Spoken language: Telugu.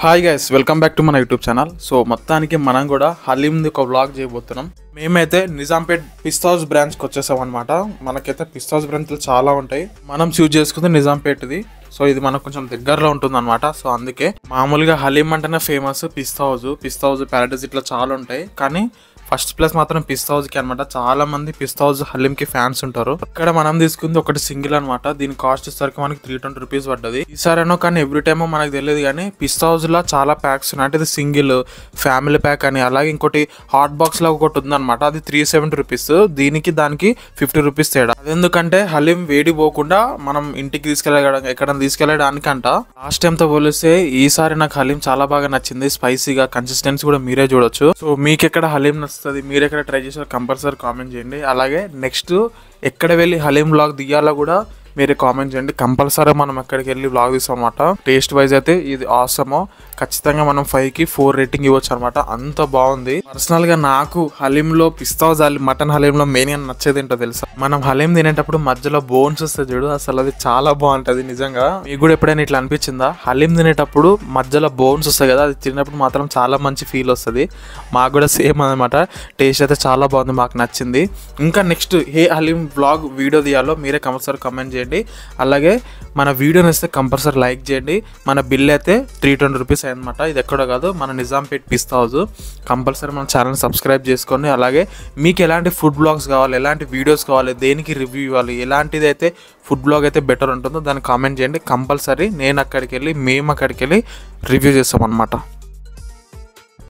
Hi guys, welcome back to మన యూట్యూబ్ ఛానల్. సో మొత్తానికి మనం కూడా హలీంది ఒక వ్లాగ్ చేయబోతున్నాం. మేమైతే నిజాంపేట్ పిస్తా హౌస్ బ్రాంచ్కి వచ్చేసాం అనమాట. మనకైతే పిస్తా హౌస్ బ్రాంచ్లు చాలా ఉంటాయి. మనం చూస్ చేసుకుంది నిజాంపేట్ది. సో ఇది మనకు కొంచెం దగ్గరలో ఉంటుంది అనమాట. సో అందుకే మామూలుగా హలీం అంటేనే ఫేమస్ పిస్తా హౌస్ ప్యారడైజ్ ఇట్లా చాలా ఉంటాయి. కానీ ఫస్ట్ ప్లేస్ మాత్రం పిస్తా హౌస్కి అనమాట. చాలా మంది పిస్తా హౌస్ హలీంకి ఫ్యాన్స్ ఉంటారు. ఇక్కడ మనం తీసుకుంది ఒకటి సింగిల్ అనమాట. దీని కాస్ట్ వచ్చేసరికి మనకి 320 రూపీస్ పడ్డది. ఈసారేనో కానీ ఎవ్రీ టైమో మనకు తెలియదు. కానీ పిస్తా హౌస్ లో చాలా ప్యాక్స్ ఉన్నాయి. అంటే ఇది సింగిల్ ఫ్యామిలీ ప్యాక్ అని, అలాగే ఇంకోటి హాట్ బాక్స్ లో ఒకటి ఉందన్నమాట. అది 370 రూపీస్. దానికి 50 రూపీస్ తేడా. అదెందుకంటే హలీం వేడి పోకుండా మనం ఇంటికి ఎక్కడైనా తీసుకెళ్ళడానికంట. లాస్ట్ టైం తో పోలిస్తే ఈసారి నాకు హలీం చాలా బాగా నచ్చింది. స్పైసీగా, కన్సిస్టెన్సీ కూడా మీరే చూడొచ్చు. సో మీకు ఎక్కడ హలీం నచ్చుతుంది, మీరు ఎక్కడ ట్రై చేసారో కంపల్సరీ కామెంట్ చేయండి. అలాగే నెక్స్ట్ ఎక్కడ వెళ్ళి హలీం వ్లాగ్ దిగాలో కూడా మీరే కామెంట్ చేయండి. కంపల్సరీ మనం ఎక్కడికి వెళ్ళి వ్లాగ్ తీస్తాం అనమాట. టేస్ట్ వైజ్ అయితే ఇది ఆసమో ఖచ్చితంగా మనం 5కి 4 రేటింగ్ ఇవ్వచ్చు అనమాట. అంత బాగుంది. పర్సనల్ గా నాకు హలీంలో పిస్తా హౌస్ మటన్ హలీంలో మెయిన్ గా నచ్చేది ఏంటో తెలుసా, మనం హలీం తినేటప్పుడు మధ్యలో బోన్స్ వస్తే చూడు, అసలు అది చాలా బాగుంటది. నిజంగా మీకు కూడా ఎప్పుడైనా ఇట్లా అనిపించిందా? హలీం తినేటప్పుడు మధ్యలో బోన్స్ వస్తాయి కదా, అది తినేటప్పుడు మాత్రం చాలా మంచి ఫీల్ వస్తుంది. మాకు కూడా సేమ్ అనమాట. టేస్ట్ అయితే చాలా బాగుంది, మాకు నచ్చింది. ఇంకా నెక్స్ట్ ఏ హలీం వ్లాగ్ వీడియో తీయాలో మీరే కంపల్సరీ కామెంట్ చేయండి. అలాగే మన వీడియో నచ్చితే కంపల్సరీ లైక్ చేయండి. మన బిల్ అయితే 320 రూపీస్ అయిందన్నమాట. ఇది ఎక్కడో కాదు, మన నిజాంపేట్ పిస్తా హౌస్. కంపల్సరీ మన ఛానల్ సబ్స్క్రైబ్ చేసుకోండి. అలాగే మీకు ఎలాంటి ఫుడ్ బ్లాగ్స్ కావాలి, ఎలాంటి వీడియోస్ కావాలి, దేనికి రివ్యూ ఇవ్వాలి, ఎలాంటిది అయితే ఫుడ్ బ్లాగ్ అయితే బెటర్ ఉంటుందో దాన్ని కామెంట్ చేయండి. కంపల్సరీ మేము అక్కడికి వెళ్ళి రివ్యూ చేస్తాం అనమాట.